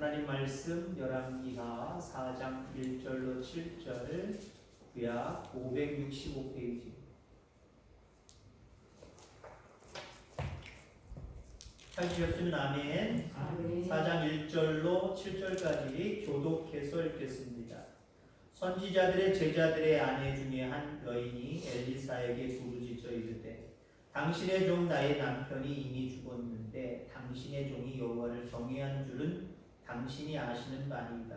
하나님 말씀 열왕기하 4장 1절로 7절 구약 565페이지. 찾으셨으면 아멘. 4장 1절로 7절까지 교독해서 읽겠습니다. 선지자들의 제자들의 아내 중에 한 여인이 엘리사에게 부르짖어 이르되 당신의 종 나의 남편이 이미 죽었는데 당신의 종이 여호와를 경외한 줄은 당신이 아시는 바니이다.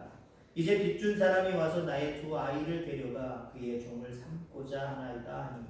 이제 빚준 사람이 와서 나의 두 아이를 데려가 그의 종을 삼고자 하나이다 하니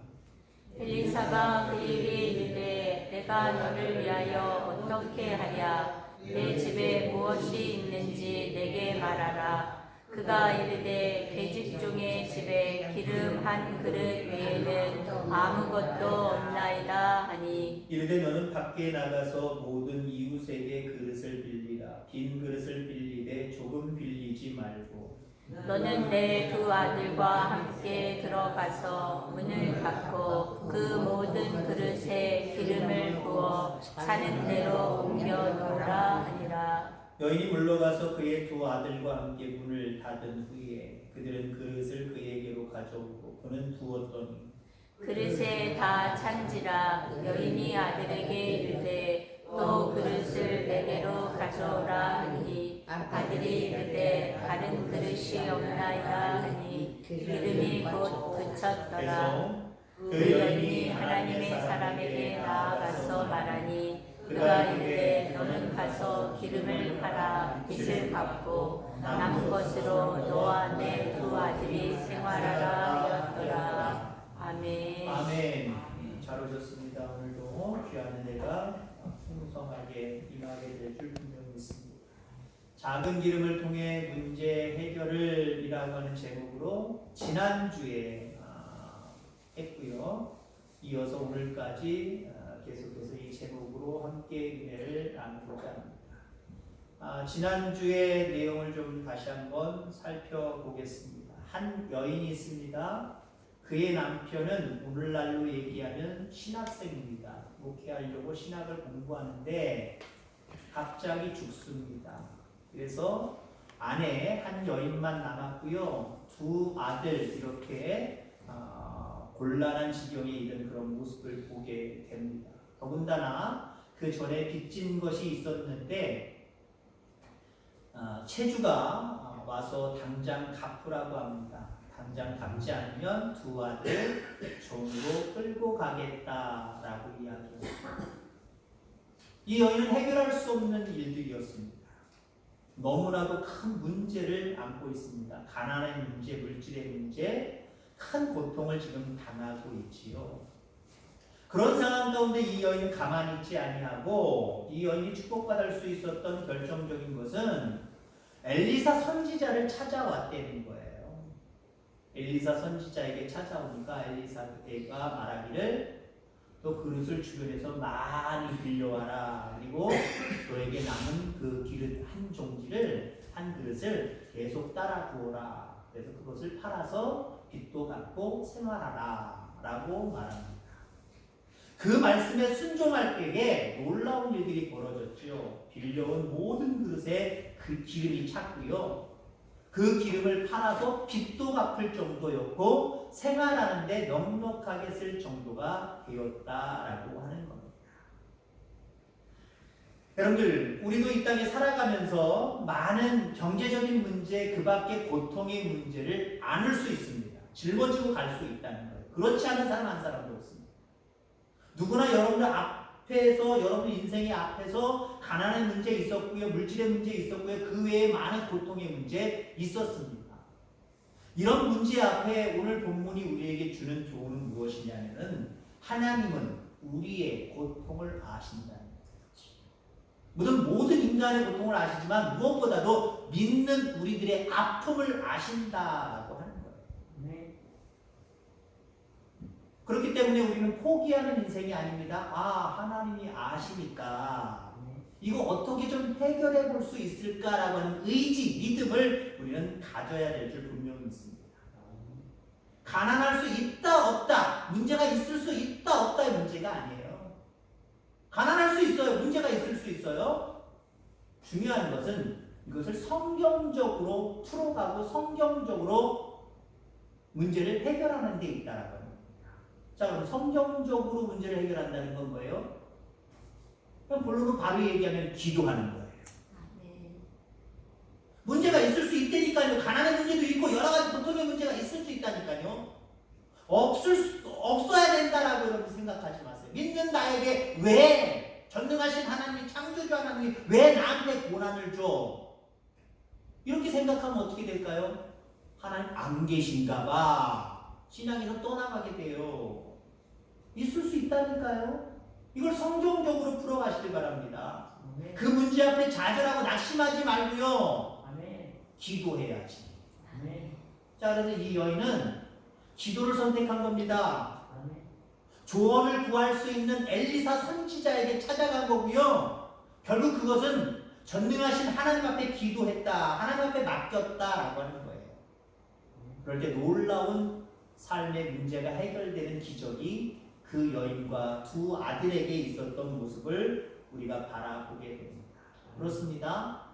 엘리사가 그에게 이르되 내가 너를 위하여 어떻게 하랴. 내 집에 무엇이 있는지 내게 말하라. 그가 이르되 계집종의 집에 기름 한 그릇 외에는 아무것도 없나이다 하니 이르되 너는 밖에 나가서 모든 이웃에게 그릇을 빌리라. 빈 그릇을 빌리되 조금 빌리지 말고 너는 내 두 아들과 함께 들어가서 문을 닫고 그 모든 그릇에 기름을 부어 사는 대로 옮겨 놓으라 하니라. 여인이 물러가서 그의 두 아들과 함께 문을 닫은 후에 그들은 그릇을 그에게로 가져오고 그는 두었더니 그릇에 다 찬지라. 여인이 아들에게 이르되 또 그릇을 내게로 가져오라 하니 아들이 이르되 다른 그릇이 없나이다 하니 기름이 곧 그쳤더라. 그 여인이 하나님의 사람에게 나아가서 말하니 그가 이르되 너는 가서 기름을 팔아 빚을 갚고 남은 것으로 너와 내 두 아들이 생활하라 하였더라. 아멘. 아멘. 잘 오셨습니다. 오늘도 귀한 은혜가 풍성하게 임하게 될 줄 분명히 있습니다. 작은 기름을 통해 문제 해결을 이라고 하는 제목으로 지난주에 했고요. 이어서 오늘까지 계속해서 이 제목으로 함께 은혜를 나누고자 합니다. 지난주의 내용을 좀 다시 한번 살펴보겠습니다. 한 여인이 있습니다. 그의 남편은 오늘날로 얘기하면 신학생입니다. 목회하려고 신학을 공부하는데 갑자기 죽습니다. 그래서 아내 한 여인만 남았고요. 두 아들 이렇게 곤란한 지경에 이른 그런 모습을 보게 됩니다. 더군다나 그 전에 빚진 것이 있었는데 체주가 와서 당장 갚으라고 합니다. 당장 갚지 않으면 두 아들 종으로 끌고 가겠다라고 이야기했습니다. 이 여인은 해결할 수 없는 일들이었습니다. 너무나도 큰 문제를 안고 있습니다. 가난의 문제, 물질의 문제, 큰 고통을 지금 당하고 있지요. 그런 상황 가운데 이 여인은 가만히 있지 아니하고 이 여인이 축복받을 수 있었던 결정적인 것은 엘리사 선지자를 찾아왔다는 거예요. 엘리사 선지자에게 찾아오니까 엘리사가 말하기를 또 그릇을 주변에서 많이 빌려와라. 그리고 너에게 남은 그 기름 한 그릇을 계속 따라 부어라. 그래서 그것을 팔아서 빚도 갚고 생활하라 라고 말합니다. 그 말씀에 순종할 때에 놀라운 일들이 벌어졌죠. 빌려온 모든 그릇에 그 기름이 찼고요. 그 기름을 팔아서 빚도 갚을 정도였고 생활하는데 넉넉하게 쓸 정도가 되었다라고 하는 겁니다. 여러분들, 우리도 이 땅에 살아가면서 많은 경제적인 문제, 그 밖의 고통의 문제를 안을 수 있습니다. 짊어지고 갈 수 있다는 거예요. 그렇지 않은 사람 한 사람도 없습니다. 누구나 여러분들 앞에서, 여러분 인생의 앞에서 가난의 문제 있었고요, 물질의 문제 있었고요, 그 외에 많은 고통의 문제 있었습니다. 이런 문제 앞에 오늘 본문이 우리에게 주는 교훈은 무엇이냐면은 하나님은 우리의 고통을 아신다는 거죠. 모든 인간의 고통을 아시지만 무엇보다도 믿는 우리들의 아픔을 아신다라고 하는 거예요. 그렇기 때문에 우리는 포기하는 인생이 아닙니다. 하나님이 아시니까 이거 어떻게 좀 해결해 볼 수 있을까라고 하는 의지, 믿음을 우리는 가져야 될 줄 분명히 있습니다. 가난할 수 있다 없다, 문제가 있을 수 있다 없다의 문제가 아니에요. 가난할 수 있어요. 문제가 있을 수 있어요. 중요한 것은 이것을 성경적으로 풀어가고 성경적으로 문제를 해결하는 데 있다라고 합니다. 자, 그럼 성경적으로 문제를 해결한다는 건 뭐예요? 그럼 본론은 바로 얘기하면 기도하는 거예요. 문제가 있을 수 있다니까요. 가난의 문제도 있고 여러 가지 고통의 문제가 있을 수 있다니까요. 없어야 된다라고 여러분 생각하지 마세요. 믿는 나에게 왜 전능하신 하나님, 창조주 하나님이 왜 나한테 고난을 줘? 이렇게 생각하면 어떻게 될까요? 하나님 안 계신가 봐. 신앙에서 떠나가게 돼요. 있을 수 있다니까요. 이걸 성경적으로 풀어가시길 바랍니다. 아멘. 그 문제 앞에 좌절하고 낙심하지 말고요. 아멘. 기도해야지. 아멘. 자, 그래서 이 여인은 기도를 선택한 겁니다. 아멘. 조언을 구할 수 있는 엘리사 선지자에게 찾아간 거고요. 결국 그것은 전능하신 하나님 앞에 기도했다. 하나님 앞에 맡겼다라고 하는 거예요. 그럴 때 놀라운 삶의 문제가 해결되는 기적이 그 여인과 두 아들에게 있었던 모습을 우리가 바라보게 됩니다. 그렇습니다.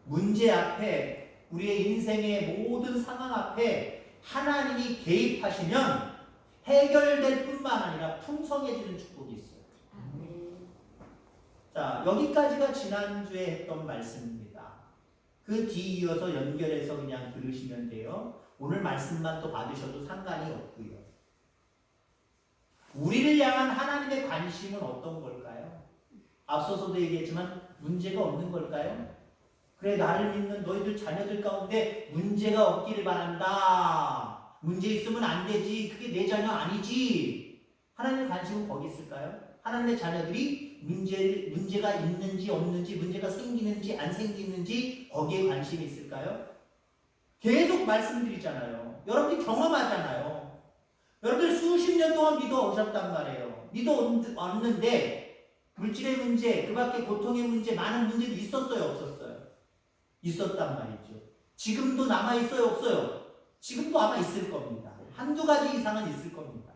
문제 앞에, 우리의 인생의 모든 상황 앞에 하나님이 개입하시면 해결될 뿐만 아니라 풍성해지는 축복이 있어요. 자, 여기까지가 지난주에 했던 말씀입니다. 그 뒤 이어서 연결해서 그냥 들으시면 돼요. 오늘 말씀만 또 받으셔도 상관이 없고요. 우리를 향한 하나님의 관심은 어떤 걸까요? 앞서서도 얘기했지만 문제가 없는 걸까요? 그래, 나를 믿는 너희들 자녀들 가운데 문제가 없기를 바란다. 문제 있으면 안 되지. 그게 내 자녀 아니지. 하나님의 관심은 거기 있을까요? 하나님의 자녀들이 문제가 있는지 없는지, 문제가 생기는지 안 생기는지 거기에 관심이 있을까요? 계속 말씀드리잖아요. 여러분들이 경험하잖아요. 여러분들 수십 년 동안 믿어 오셨단 말이에요. 믿어 왔는데 물질의 문제, 그 밖에 고통의 문제, 많은 문제도 있었어요, 없었어요? 있었단 말이죠. 지금도 남아있어요, 없어요? 지금도 아마 있을 겁니다. 한두 가지 이상은 있을 겁니다.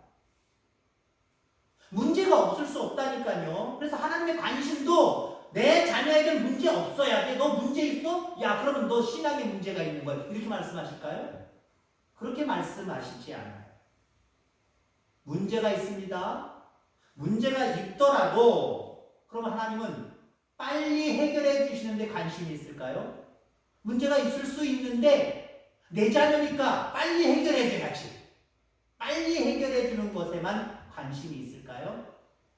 문제가 없을 수 없다니까요. 그래서 하나님의 관심도 내 자녀에게 문제 없어야 돼. 너 문제 있어? 야, 그러면 너 신앙에 문제가 있는 거야. 이렇게 말씀하실까요? 그렇게 말씀하시지 않아요. 문제가 있습니다. 문제가 있더라도 그러면 하나님은 빨리 해결해 주시는데 관심이 있을까요? 문제가 있을 수 있는데 내 자녀니까 빨리 해결해 줘야지. 빨리 해결해 주는 것에만 관심이 있을까요?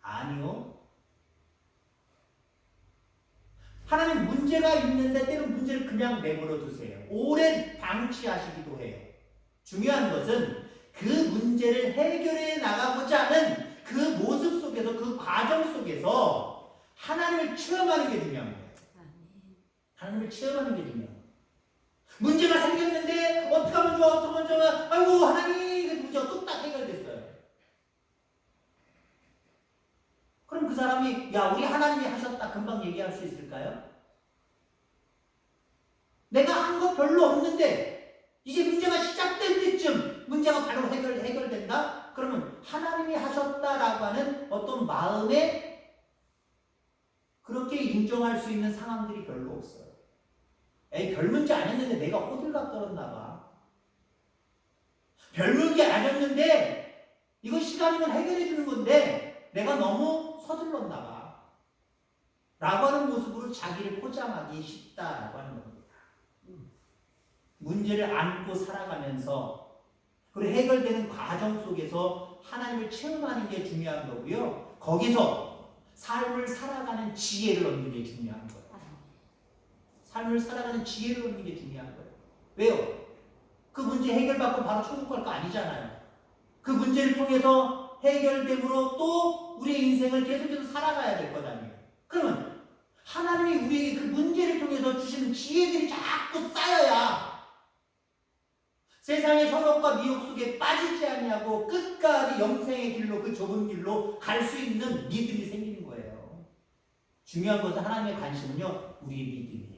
아니요. 하나님 문제가 있는데 때론 문제를 그냥 내버려 두세요. 오래 방치하시기도 해요. 중요한 것은 그 문제를 해결해 나가고자 하는 그 모습 속에서, 그 과정 속에서 하나님을 체험하는 게 중요한 거예요. 하나님을 체험하는 게 중요해요. 문제가 생겼는데 어떻게 하면 좋아, 어떻게 하면 좋아. 아이고 하나님, 그 문제가 뚝딱 해결됐어요. 그럼 그 사람이 야, 우리 하나님이 하셨다 금방 얘기할 수 있을까요? 내가 한 거 별로 없는데 이제 문제가 시작될 때쯤 문제가 바로 해결된다? 그러면 하나님이 하셨다라고 하는 어떤 마음에 그렇게 인정할 수 있는 상황들이 별로 없어요. 에이, 별 문제 아니었는데 내가 호들갑 떨었나 봐. 별 문제 아니었는데 이거 시간이면 해결해 주는 건데 내가 너무 서둘렀나 봐. 라고 하는 모습으로 자기를 포장하기 쉽다라고 하는 겁니다. 문제를 안고 살아가면서 그리고 해결되는 과정 속에서 하나님을 체험하는 게 중요한 거고요. 거기서 삶을 살아가는 지혜를 얻는 게 중요한 거예요. 삶을 살아가는 지혜를 얻는 게 중요한 거예요. 왜요? 그 문제 해결받고 바로 천국 갈 거 아니잖아요. 그 문제를 통해서 해결됨으로 또 우리의 인생을 계속해서 살아가야 될 것 아니에요. 그러면 하나님이 우리에게 그 문제를 통해서 주시는 지혜들이 자꾸 쌓여야 세상의 현혹과 미혹 속에 빠지지 않냐고 끝까지 영생의 길로, 그 좁은 길로 갈 수 있는 믿음이 생기는 거예요. 중요한 것은 하나님의 관심은요, 우리의 믿음이에요.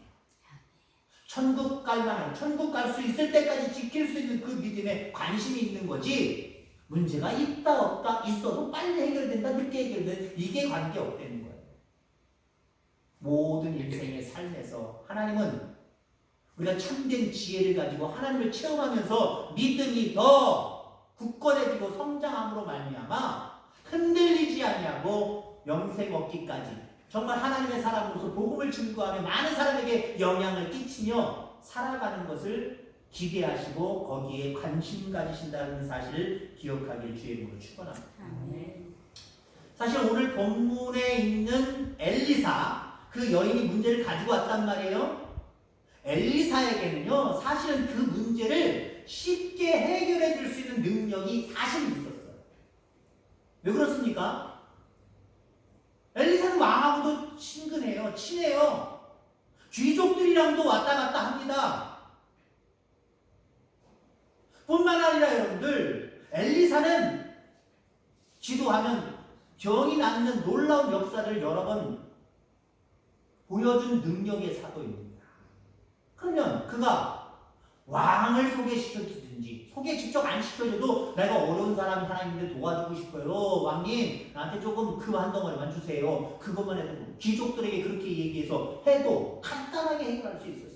천국 갈 만한, 천국 갈 수 있을 때까지 지킬 수 있는 그 믿음에 관심이 있는 거지, 문제가 있다 없다, 있어도 빨리 해결된다, 늦게 해결된다, 이게 관계없다는 거예요. 모든 인생의 삶에서 하나님은 우리가 참된 지혜를 가지고 하나님을 체험하면서 믿음이 더 굳건해지고 성장함으로 말미암아 흔들리지 아니하고 영생 얻기까지 정말 하나님의 사람으로서 복음을 증거하며 많은 사람에게 영향을 끼치며 살아가는 것을 기대하시고 거기에 관심 가지신다는 사실을 기억하길 주의 이름으로 축원합니다. 아멘. 사실 오늘 본문에 있는 엘리사 그 여인이 문제를 가지고 왔단 말이에요. 엘리사에게는요 사실은 그 문제를 쉽게 해결해 줄 수 있는 능력이 사실 있었어요. 왜 그렇습니까? 엘리사는 왕하고도 친근해요. 친해요. 귀족들이랑도 왔다 갔다 합니다. 뿐만 아니라 여러분들 엘리사는 기도하면 병이 낫는 놀라운 역사를 여러 번 보여준 능력의 사도입니다. 그러면 그가 왕을 소개시켜주든지 소개 직접 안 시켜줘도 내가 어려운 사람 하나님인데 도와주고 싶어요. 왕님 나한테 조금 그 한 덩어리만 주세요. 그것만 해도 귀족들에게 그렇게 얘기해서 해도 간단하게 해결할 수 있었어요.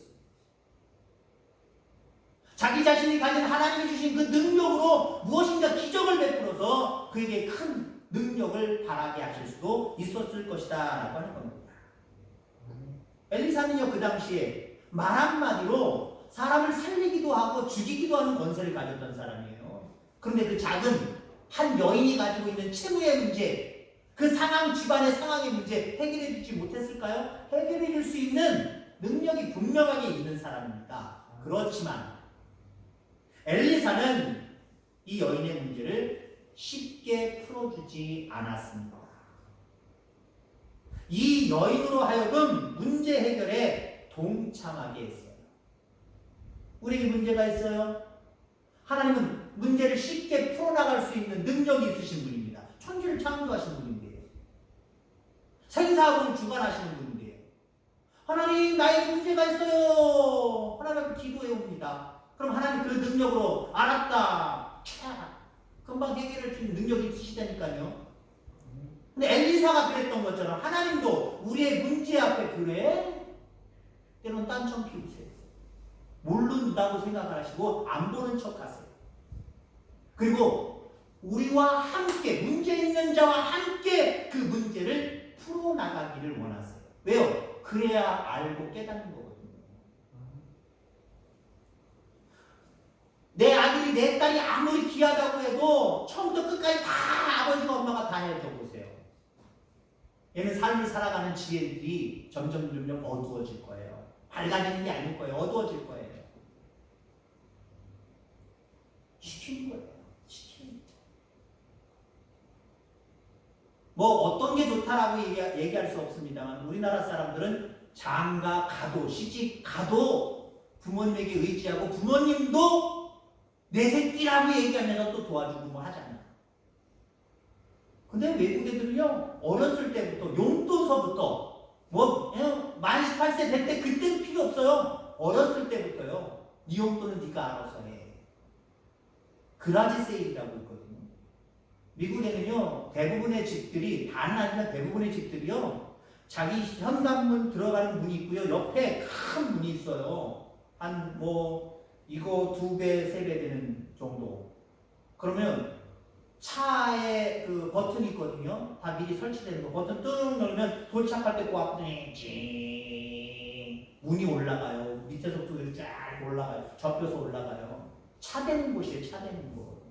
자기 자신이 가진 하나님이 주신 그 능력으로 무엇인가 기적을 베풀어서 그에게 큰 능력을 발하게 하실 수도 있었을 것이다 라고 하는 겁니다. 엘리사는요 그 당시에 말 한마디로 사람을 살리기도 하고 죽이기도 하는 권세를 가졌던 사람이에요. 그런데 그 작은 한 여인이 가지고 있는 채무의 문제, 그 상황 집안의 상황의 문제 해결해 주지 못했을까요? 해결해 줄 수 있는 능력이 분명하게 있는 사람입니다. 그렇지만 엘리사는 이 여인의 문제를 쉽게 풀어주지 않았습니다. 이 여인으로 하여금 문제 해결에 동참하게 했어요. 우리에게 문제가 있어요. 하나님은 문제를 쉽게 풀어나갈 수 있는 능력이 있으신 분입니다. 천지를 창조하신 분인데요. 생사하고는 주관하시는 분인데요. 하나님 나에게 문제가 있어요. 하나님 기도해 옵니다. 그럼 하나님 그 능력으로 알았다. 금방 해결할 수 있는 능력이 있으시다니까요. 근데 엘리사가 그랬던 것처럼 하나님도 우리의 문제 앞에 그래? 때로는 딴청 피우세요. 모른다고 생각을 하시고 안 보는 척 하세요. 그리고 우리와 함께 문제 있는 자와 함께 그 문제를 풀어나가기를 원하세요. 왜요? 그래야 알고 깨닫는 거거든요. 내 아들이 내 딸이 아무리 귀하다고 해도 처음부터 끝까지 다 아버지가 엄마가 다 해줘 보세요. 얘는 삶을 살아가는 지혜들이 점점 어두워질 거예요. 밝아지는 게 아닐 거예요. 어두워질 거예요. 시키는 거예요. 시키는 거예요. 뭐 어떤 게 좋다라고 얘기할 수 없습니다만 우리나라 사람들은 장가 가도 시집 가도 부모님에게 의지하고 부모님도 내 새끼라고 얘기하면서 또 도와주고 뭐 하잖아요. 근데 외국 애들은요 어렸을 때부터 용돈서부터 뭐 만 18세 될 때 그때도 필요 없어요. 어렸을 때부터요. 네 용돈은 네가 알아서 해. 그라지 세일이라고 있거든요. 미국에는요 대부분의 집들이 다는 아니라 대부분의 집들이요 자기 현관문 들어가는 문이 있고요 옆에 큰 문이 있어요. 한 뭐 이거 2배, 3배 되는 정도. 그러면 차에 그 버튼이 있거든요. 다 미리 설치되는 거. 버튼 뚜껑 누르면 도착할 때 그 앞에 찡 문이 올라가요. 밑에서부터 이렇게 쫙 올라가요. 접혀서 올라가요. 차 대는 곳이에요. 차 대는 곳.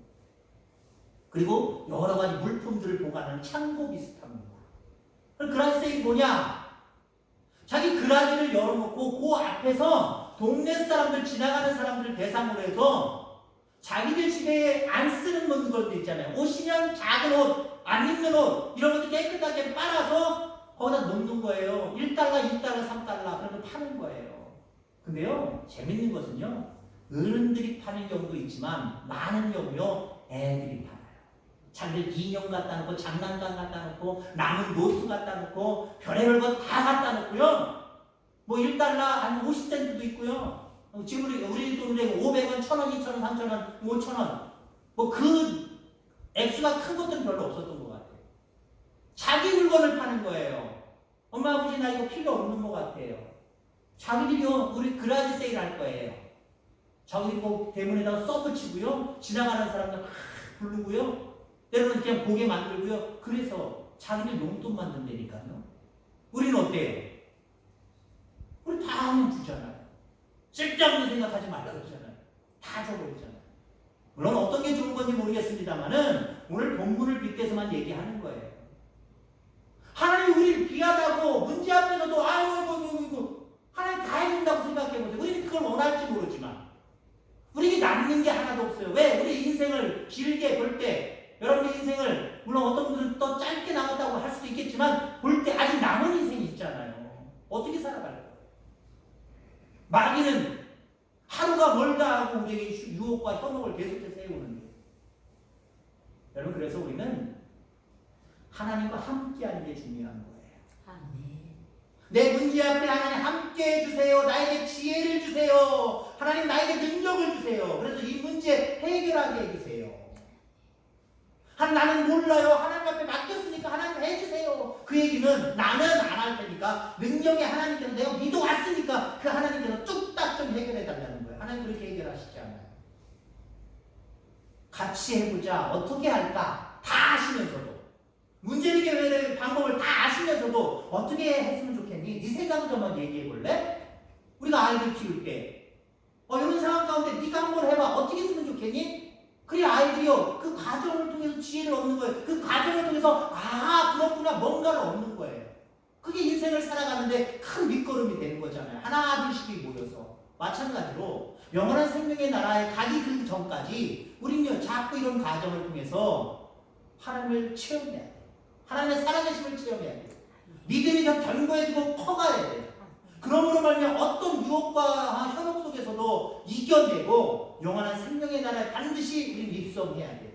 그리고 여러 가지 물품들을 보관하는 창고 비슷합니다. 그럼 그라지 세일이 뭐냐? 자기 그라지를 열어놓고 그 앞에서 동네 사람들 지나가는 사람들을 대상으로 해서 자기들 집에 안 쓰는 물건도 있잖아요. 옷이면 작은 옷, 안 입는 옷 이런 것도 깨끗하게 빨아서 거기다 놓는 거예요. 1달러, 2달러, 3달러 그런 거 파는 거예요. 근데요 재밌는 것은요 어른들이 파는 경우도 있지만 많은 경우요 애들이 팔아요. 자기들 인형 갖다 놓고 장난감 갖다 놓고 남은 노트 갖다 놓고 별의별 거 다 갖다 놓고요 뭐 1달러 한 50센트도 있고요. 지금 우리 돈으로 500원, 1000원, 2000원, 3000원, 5000원 뭐 그 액수가 큰 것들은 별로 없었던 것 같아요. 자기 물건을 파는 거예요. 엄마 아버지 나 이거 필요 없는 것 같아요. 자기들이요, 우리 그라지 세일 할 거예요. 자기들이 뭐 대문에다가 써붙이고요, 지나가는 사람들 막 부르고요, 때로는 그냥 보게 만들고요. 그래서 자기들 용돈 만든다니까요. 우리는 어때요? 우리 다 하면 주잖아요. 쓸데없는 생각하지 말라고 그러잖아요. 다 줘버리잖아요. 물론 어떤 게 좋은 건지 모르겠습니다만은 오늘 본문을 빗대서만 얘기하는 거예요. 하나님 우리를 귀하다고 문제 앞에서도 아이고 하나님 다 해준다고 생각해보세요. 우리는 그걸 원할지 모르지만 우리에게 남는 게 하나도 없어요. 왜? 우리 인생을 길게 볼 때, 여러분의 인생을 물론 어떤 분들은 더 짧게 남았다고 할 수도 있겠지만 볼 때 아직 남은 인생이 있잖아요. 어떻게 살아갈까요? 마귀는 하루가 멀다 하고 우리에게 유혹과 현혹을 계속해서 해오는데, 여러분 그래서 우리는 하나님과 함께하는 게 중요한 거예요. 아멘. 내 문제 앞에 하나님 함께 해주세요. 나에게 지혜를 주세요. 하나님 나에게 능력을 주세요. 그래서 이 문제 해결하게 해주세요. 나는 몰라요. 하나님 앞에 맡겼으니까 하나님 해주세요. 그 얘기는 나는 안 할 테니까 능력의 하나님께서 내가 믿어왔으니까 그 하나님께서 뚝딱 좀 해결해 달라는 거예요. 하나님 그렇게 해결하시지 않아요. 같이 해보자. 어떻게 할까? 다 아시면서도 문제 해결의 방법을 다 아시면서도 어떻게 했으면 좋겠니? 네 생각을 좀 한번 얘기해 볼래? 우리가 아이들 키울 때 이런 상황 가운데 네가 한번 해봐. 어떻게 했으면 좋겠니? 그래 아이들이요 그 과정을 통해서 지혜를 얻는 거예요. 그 과정을 통해서 그렇구나 뭔가를 얻는 거예요. 그게 인생을 살아가는데 큰 밑거름이 되는 거잖아요. 하나 둘씩이 모여서. 마찬가지로 영원한 생명의 나라에 가기 그 전까지 우리는요 자꾸 이런 과정을 통해서 하나님을 체험해야 돼요. 하나님의 살아계심을 체험해야 돼요. 믿음이 더 견고해지고 커가야 돼요. 그러므로 말미암아 어떤 유혹과 현혹 속에서도 이겨내고 영원한 생명의 나라에 반드시 우리는 입성해야 돼요.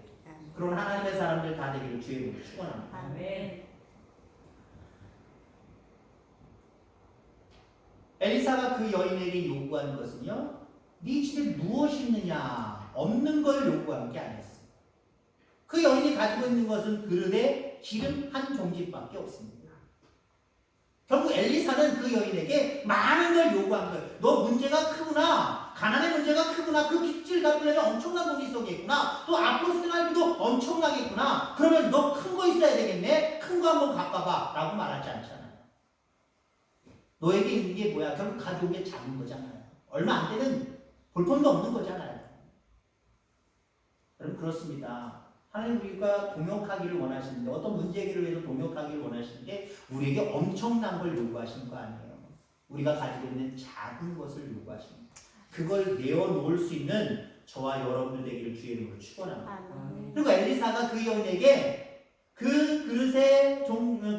그런 하나님의 사람들 다 되기를 주의 이름으로 축원합니다. 아멘. 엘리사가 그 여인에게 요구한 것은요, 네 집에 무엇이 있느냐, 없는 걸 요구한 게 아니었어요. 그 여인이 가지고 있는 것은 그릇에 기름 한 종짓밖에 없습니다. 결국 엘리사는 그 여인에게 많은 걸 요구한 거예요. 너 문제가 크구나. 가난의 문제가 크구나. 그 빚을 갚으려면 엄청난 돈이 있어야겠구나. 또 앞으로 생활비도 엄청나겠구나. 그러면 너 큰 거 있어야 되겠네. 큰 거 한번 갚아봐. 라고 말하지 않잖아요. 너에게 있는 게 뭐야? 결국 가져온 게 작은 거잖아요. 얼마 안 되는 볼품도 없는 거잖아요. 여러분 그렇습니다. 하나님 우리가 동역하기를 원하시는데 어떤 문제 해결을 위해서 동역하기를 원하시는데 우리에게 엄청난 걸 요구하시는 거 아니에요. 우리가 가지고 있는 작은 것을 요구하십니다. 그걸 내어놓을 수 있는 저와 여러분들 되기를 주의 이름으로 축원합니다. 그리고 엘리사가 그 여인에게 그 그릇에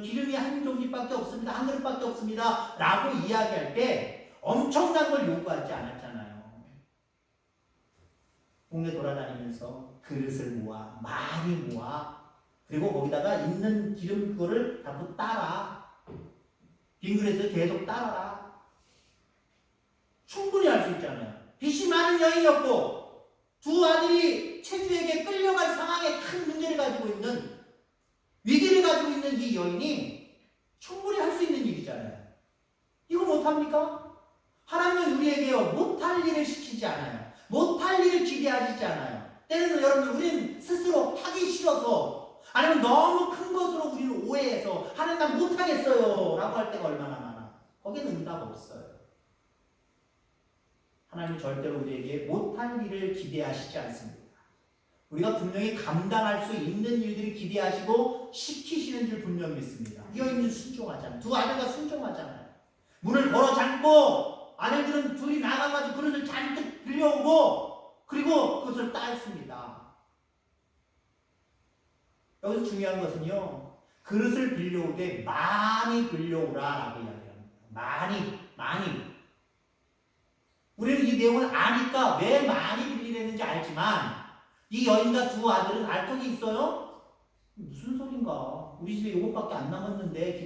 기름이 한 종깃밖에 없습니다. 한 그릇밖에 없습니다. 라고 이야기할 때 엄청난 걸 요구하지 않았잖아요. 동네 돌아다니면서 그릇을 모아 많이 모아 그리고 거기다가 있는 기름 그거를 전부 따라 빈 그릇을 계속 따라라. 충분히 할 수 있잖아요. 빚이 많은 여인이었고 두 아들이 체주에게 끌려갈 상황에 큰 문제를 가지고 있는 위기를 가지고 있는 이 여인이 충분히 할 수 있는 일이잖아요. 이거 못합니까? 하나님은 우리에게요 못할 일을 시키지 않아요. 못할 일을 기대하시지 않아요. 때로는 여러분 우리는 스스로 하기 싫어서 아니면 너무 큰 것으로 우리는 오해해서 하나님 난 못하겠어요 라고 할 때가 얼마나 많아. 거기는 응답 없어요. 하나님은 절대로 우리에게 못할 일을 기대하시지 않습니다. 우리가 분명히 감당할 수 있는 일들을 기대하시고 시키시는 줄 분명히 믿습니다. 이 여인은 순종하잖아요. 두 아들과 순종하잖아요. 문을 걸어 잠고 아들들은 둘이 나가가지고 그릇을 잔뜩 빌려오고 그리고 그것을 따습니다. 여기서 중요한 것은요. 그릇을 빌려오되 많이 빌려오라 라고 이야기합니다. 많이. 우리는 이 내용을 아니까 왜 많이 빌리려는지 알지만 이 여인과 두 아들은 알 턱이 있어요? 무슨 소린가? 우리 집에 이것밖에 안 남았는데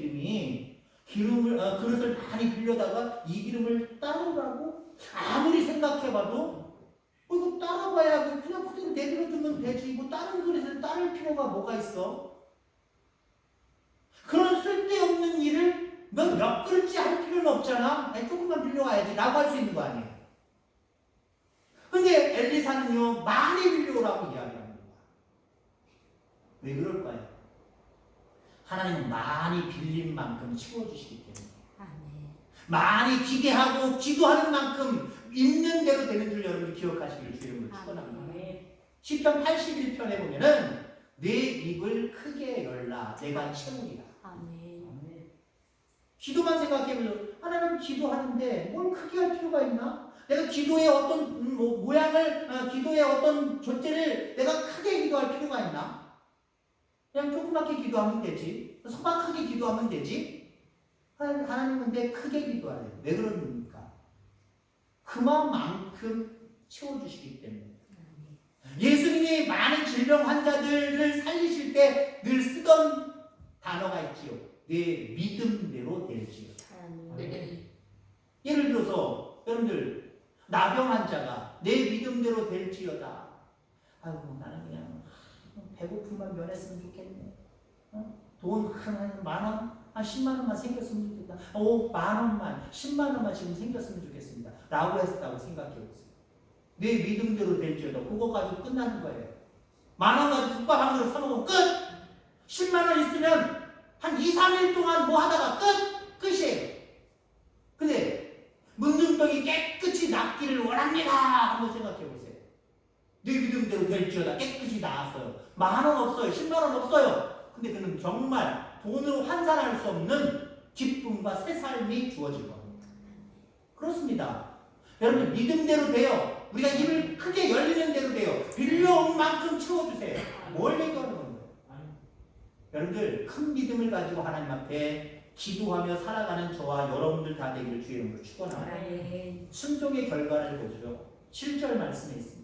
그릇을 많이 빌려다가 이 기름을 따르라고? 아무리 생각해봐도 이거 따라봐야 그냥 그대로 내버려두면 되지. 뭐 다른 그릇을 따를 필요가 뭐가 있어? 그런 쓸데없는 일을 넌 몇 그릇째 할 필요는 없잖아. 아니, 조금만 빌려와야지 라고 할 수 있는 거 아니에요. 근데 엘리사는요 많이 빌려오라고 이야기합니다. 왜 그럴까요? 하나님은 많이 빌린 만큼 채워주시기 때문에 아멘. 많이 기대하고 기도하는 만큼 있는 대로 되는 줄 여러분이 기억하시기를 주의 이름으로 축원합니다. 시편 81편에 보면은 내 입을 크게 열라 내가 채우리라. 아멘. 기도만 생각해보면 하나님 기도하는데 뭘 크게 할 필요가 있나? 내가 기도의 어떤 모양을 기도의 어떤 존재를 내가 크게 기도할 필요가 있나? 그냥 조그맣게 기도하면 되지. 소박하게 기도하면 되지. 하나님은 내 크게 기도하래요. 왜 그럽니까? 그만큼 채워주시기 때문에. 예수님이 많은 질병 환자들을 살리실 때 늘 쓰던 단어가 있지요. 내 믿음대로 될지요. 예를 들어서 여러분들 나병 환자가 내 믿음대로 될지어다. 아이고 나는 그냥 배고픔만 면했으면 좋겠네. 돈 한 만원? 한 10만원만 생겼으면 좋겠다. 10,000원만 10만원만 지금 생겼으면 좋겠습니다 라고 했다고 생각해보세요. 내 믿음대로 될지어다. 그거 가지고 끝나는 거예요. 10,000원 가지고 국밥 한 그릇 사먹으면 끝! 10만원 있으면 한 2, 3일 동안 뭐 하다가 끝이에요. 근데 문둥병이 깨끗이 낫기를 원합니다 한번 생각해보세요. 내 믿음대로 될지어다. 깨끗이 나았어요. 10,000원 없어요. 10만원 없어요. 근데 그는 정말 돈으로 환산할 수 없는 기쁨과 새 삶이 주어질 겁니다. 그렇습니다. 여러분 믿음대로 돼요. 우리가 입을 크게 열리는 대로 돼요. 빌려온 만큼 채워주세요. 뭘 얘기하는 건가요? 여러분들 큰 믿음을 가지고 하나님 앞에 기도하며 살아가는 저와 여러분들 다 되기를 주의 이름으로 축원합니다. 순종의 결과를 보죠. 7절 말씀에 있습니다.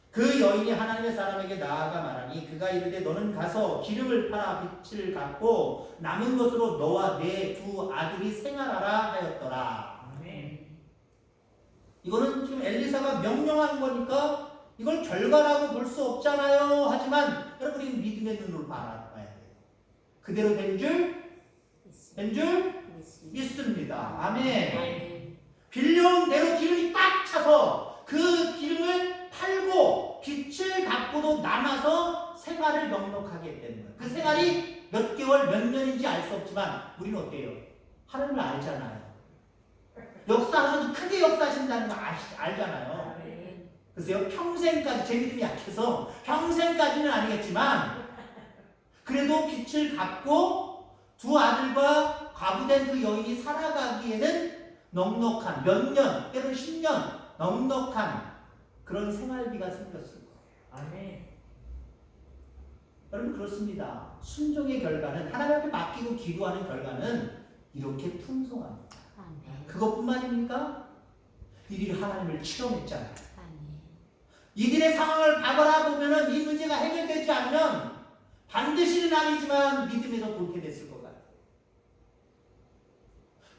그 여인이 하나님의 사람에게 나아가 말하니 그가 이르되 너는 가서 기름을 팔아 빚을 갚고 남은 것으로 너와 내 두 아들이 생활하라 하였더라. 이거는 지금 엘리사가 명령한 거니까 이걸 결과라고 볼 수 없잖아요. 하지만 여러분이 믿음의 눈으로 바라봐야 돼요. 그대로 된 줄 믿습니다. 아멘. 빌려온 대로 기름이 딱 차서 그 기름을 팔고 빚을 갚고도 남아서 생활을 넉넉하게 했다는 거예요. 그 생활이 몇 개월, 몇 년인지 알 수 없지만 우리는 어때요? 하나님을 알잖아요. 역사하셔도 크게 역사하신다는 거 알잖아요. 글쎄요, 평생까지, 제 믿음이 약해서 평생까지는 아니겠지만 그래도 빚을 갚고 두 아들과 과부된 그 여인이 살아가기에는 넉넉한 몇 년, 때로는 10년 넉넉한 그런 생활비가 생겼을 거예요. 아멘. 여러분 그렇습니다. 순종의 결과는 하나님 앞에 맡기고 기도하는 결과는 이렇게 풍성합니다. 아멘. 그것뿐만입니까? 이들이 하나님을 체험했잖아요. 아멘. 이들의 상황을 바라보면 이 문제가 해결되지 않으면 반드시는 아니지만 믿음에서 도태됐을 것 같아요.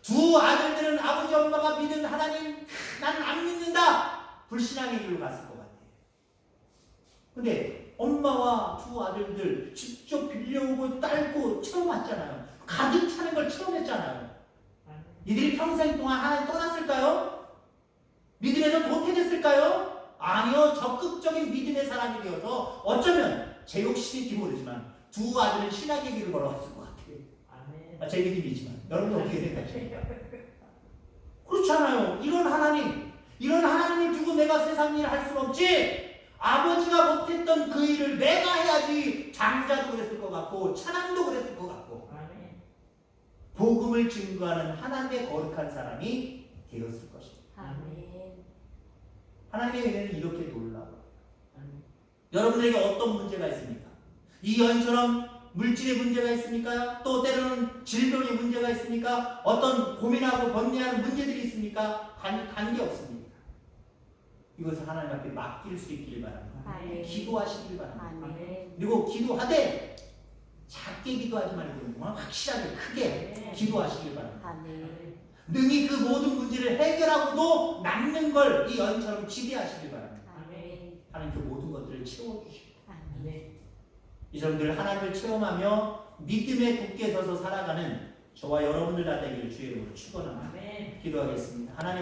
두 아들들은 아버지 엄마가 믿은 하나님 나는 안 믿는다 불신앙의 길로 갔을 것 같아요. 근데 엄마와 두 아들들 직접 빌려오고 딸고 체험했잖아요. 가득 차는 걸 체험했잖아요. 이들이 평생 동안 하나님 떠났을까요? 믿음에서 도태됐을까요? 아니요. 적극적인 믿음의 사람이 되어서 어쩌면 제 욕심인지 모르지만 두 아들은 신학의 길을 걸어갔을 것 같아요. 제 믿음이지만 여러분 어떻게 생각하세요? 그렇잖아요. 이런 하나님을 두고 내가 세상 일을 할 수는 없지. 아버지가 못했던 그 일을 내가 해야지. 장자도 그랬을 것 같고 찬양도 그랬을 것 같고 복음을 증거하는 하나님의 거룩한 사람이 되었을 것입니다. 아멘. 하나님의 은혜는 이렇게 놀라워요. 여러분에게 어떤 문제가 있습니까? 이 여인처럼 물질의 문제가 있습니까? 또 때로는 질병의 문제가 있습니까? 어떤 고민하고 번뇌하는 문제들이 있습니까? 관계 없습니다. 이것을 하나님 앞에 맡길 수 있기를 바랍니다. 아멘. 기도하시길 바랍니다. 아멘. 그리고 기도하되 작게 기도하지 말고 정말 확실하게 크게 기도하시길 바랍니다. 아멘. 능히 그 모든 문제를 해결하고도 남는 걸 이 여인처럼 기대하시길 바랍니다. 아멘. 하나님 그 모든 것들을 채워주시고 이 사람들 하나님을 체험하며 믿음에 굳게 서서 살아가는 저와 여러분들 다 되기를 주의 이름으로 축원합니다. 기도하겠습니다. 하나님